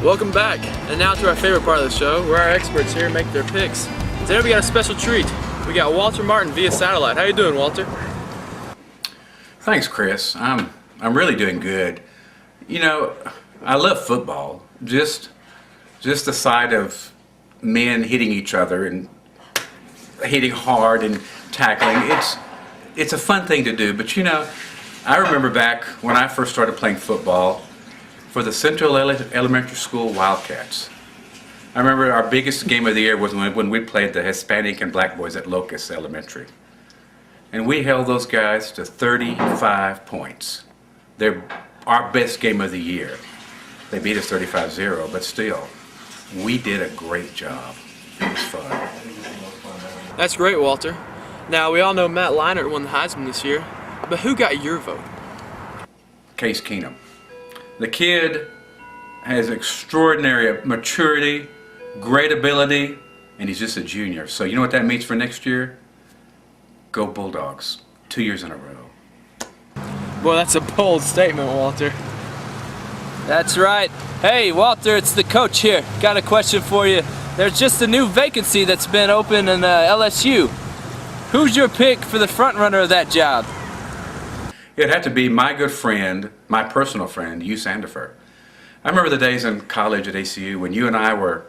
Welcome back, and now to our favorite part of the show, where our experts here make their picks. Today we got a special treat. We got Walter Martin via satellite. How you doing, Walter? Thanks, Chris. I'm really doing good. You know, I love football. Just the sight of men hitting each other and hitting hard and tackling. It's a fun thing to do. But you know, I remember back when I first started playing football for the Central Elementary School Wildcats. I remember our biggest game of the year was when we played the Hispanic and black boys at Locust Elementary. And we held those guys to 35 points. They're our best game of the year. They beat us 35-0, but still, we did a great job. It was fun. That's great, Walter. Now, we all know Matt Leinart won the Heisman this year, but who got your vote? Case Keenum. The kid has extraordinary maturity, great ability, and he's just a junior. So you know what that means for next year? Go Bulldogs. 2 years in a row. Boy, that's a bold statement, Walter. That's right. Hey, Walter, it's the coach here. Got a question for you. There's just a new vacancy that's been open in LSU. Who's your pick for the front runner of that job? It'd have to be my good friend, my personal friend, Hugh Sandifer. I remember the days in college at ACU when you and I were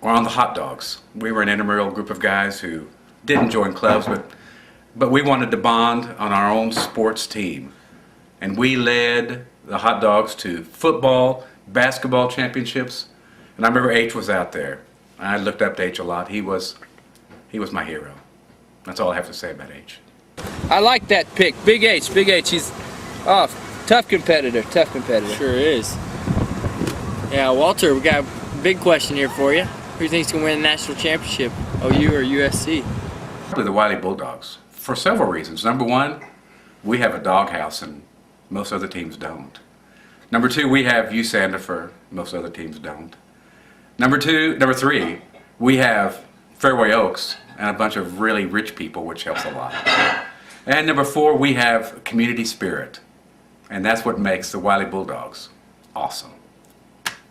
on the hot dogs. We were an intramural group of guys who didn't join clubs, but we wanted to bond on our own sports team. And we led the hot dogs to football, basketball championships. And I remember H was out there. I looked up to H a lot. He was my hero. That's all I have to say about H. I like that pick. Big H. He's tough competitor. Sure is. Yeah, Walter, we got a big question here for you. Who do you think's going to win the national championship, OU or USC? Probably the Wiley Bulldogs, for several reasons. Number one, we have a doghouse and most other teams don't. Number two, we have Hugh Sandifer, most other teams don't. Number three, we have Fairway Oaks and a bunch of really rich people, which helps a lot. And number four, we have community spirit. And that's what makes the Wiley Bulldogs awesome.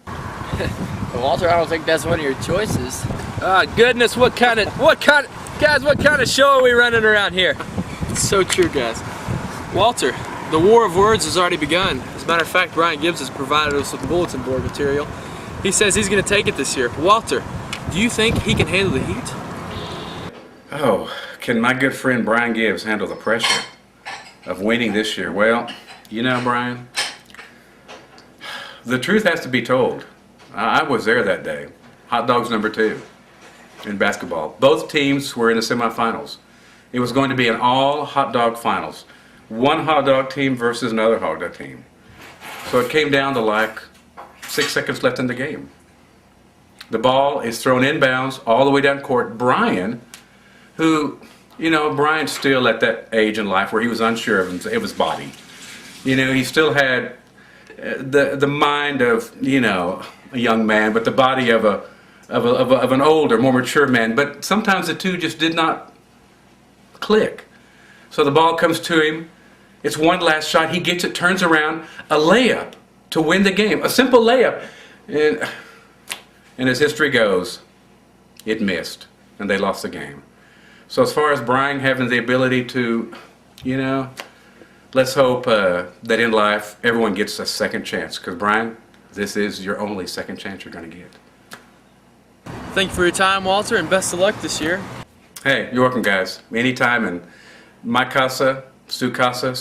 Well, Walter, I don't think that's one of your choices. Goodness, what kind of show are we running around here? It's so true, guys. Walter, the war of words has already begun. As a matter of fact, Brian Gibbs has provided us with bulletin board material. He says he's going to take it this year. Walter, do you think he can handle the heat? Oh, can my good friend Brian Gibbs handle the pressure of winning this year? Well, you know, Brian, the truth has to be told. I was there that day. Hot dogs number 2 in basketball. Both teams were in the semifinals. It was going to be an all hot dog finals. One hot dog team versus another hot dog team. So it came down to like 6 seconds left in the game. The ball is thrown inbounds all the way down court. Brian, who, you know, Brian's still at that age in life where he was unsure of his body. You know, he still had the mind of, you know, a young man, but the body of an older, more mature man. But sometimes the two just did not click. So the ball comes to him. It's one last shot. He gets it, turns around, a layup to win the game. A simple layup. And as history goes, it missed, and they lost the game. So as far as Brian having the ability to, you know, let's hope that in life everyone gets a second chance. Because Brian, this is your only second chance you're going to get. Thank you for your time, Walter, and best of luck this year. Hey, you're welcome, guys. Anytime, and my casa, su casa,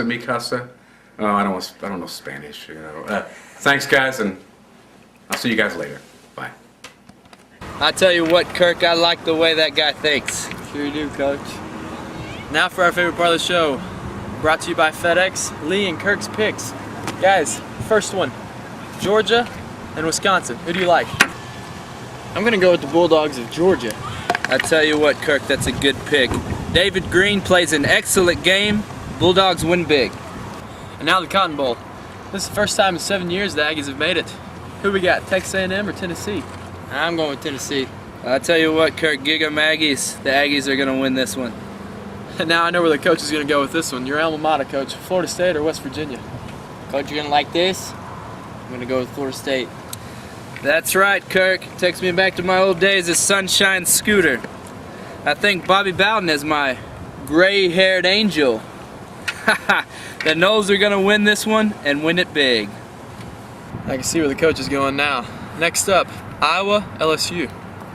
mi casa. Oh, I don't know Spanish. You know. Thanks, guys, and I'll see you guys later. Bye. I tell you what, Kirk, I like the way that guy thinks. Sure you do, Coach. Now for our favorite part of the show, brought to you by FedEx, Lee and Kirk's picks. Guys, first one, Georgia and Wisconsin. Who do you like? I'm gonna go with the Bulldogs of Georgia. I tell you what, Kirk, that's a good pick. David Green plays an excellent game. Bulldogs win big. And now the Cotton Bowl. This is the first time in 7 years the Aggies have made it. Who we got, Texas A&M or Tennessee? I'm going with Tennessee. I tell you what, Kirk, gig 'em Aggies. The Aggies are going to win this one. And now I know where the coach is going to go with this one. Your alma mater, Coach. Florida State or West Virginia? Coach, you're going to like this? I'm going to go with Florida State. That's right, Kirk. Takes me back to my old days as Sunshine Scooter. I think Bobby Bowden is my gray-haired angel. The Noles are gonna win this one and win it big. I can see where the coach is going now. Next up, Iowa, LSU.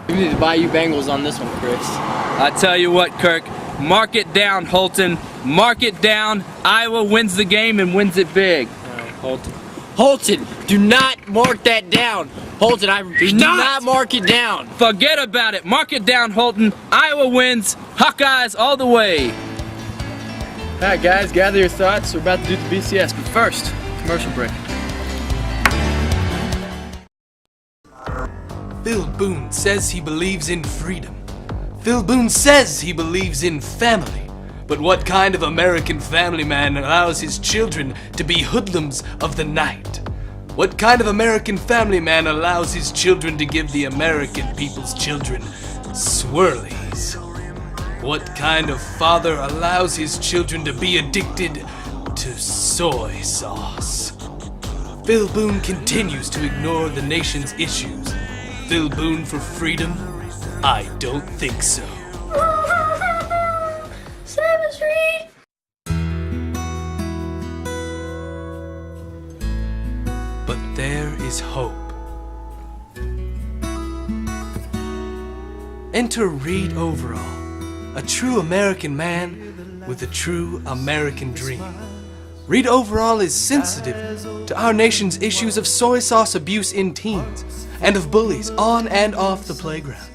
We need to buy you Bengals on this one, Chris. I tell you what, Kirk, mark it down, Holton. Mark it down. Iowa wins the game and wins it big. Holton, do not mark that down. Holton, do not mark it down. Forget about it. Mark it down, Holton. Iowa wins. Hawkeyes all the way. Alright guys, gather your thoughts. We're about to do the BCS, but first, commercial break. Phil Boone says he believes in freedom. Phil Boone says he believes in family. But what kind of American family man allows his children to be hoodlums of the night? What kind of American family man allows his children to give the American people's children swirlies? What kind of father allows his children to be addicted to soy sauce? Phil Boone continues to ignore the nation's issues. Phil Boone for freedom? I don't think so. But there is hope. Enter Reed Overall, a true American man with a true American dream. Reed Overall is sensitive to our nation's issues of soy sauce abuse in teens and of bullies on and off the playground.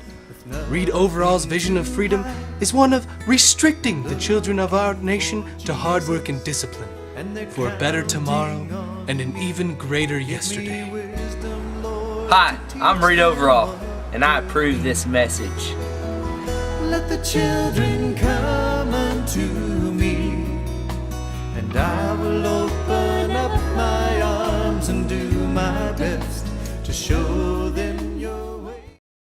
Reed Overall's vision of freedom is one of restricting the children of our nation to hard work and discipline for a better tomorrow and an even greater yesterday. Hi, I'm Reed Overall, and I approve this message. Let the children come unto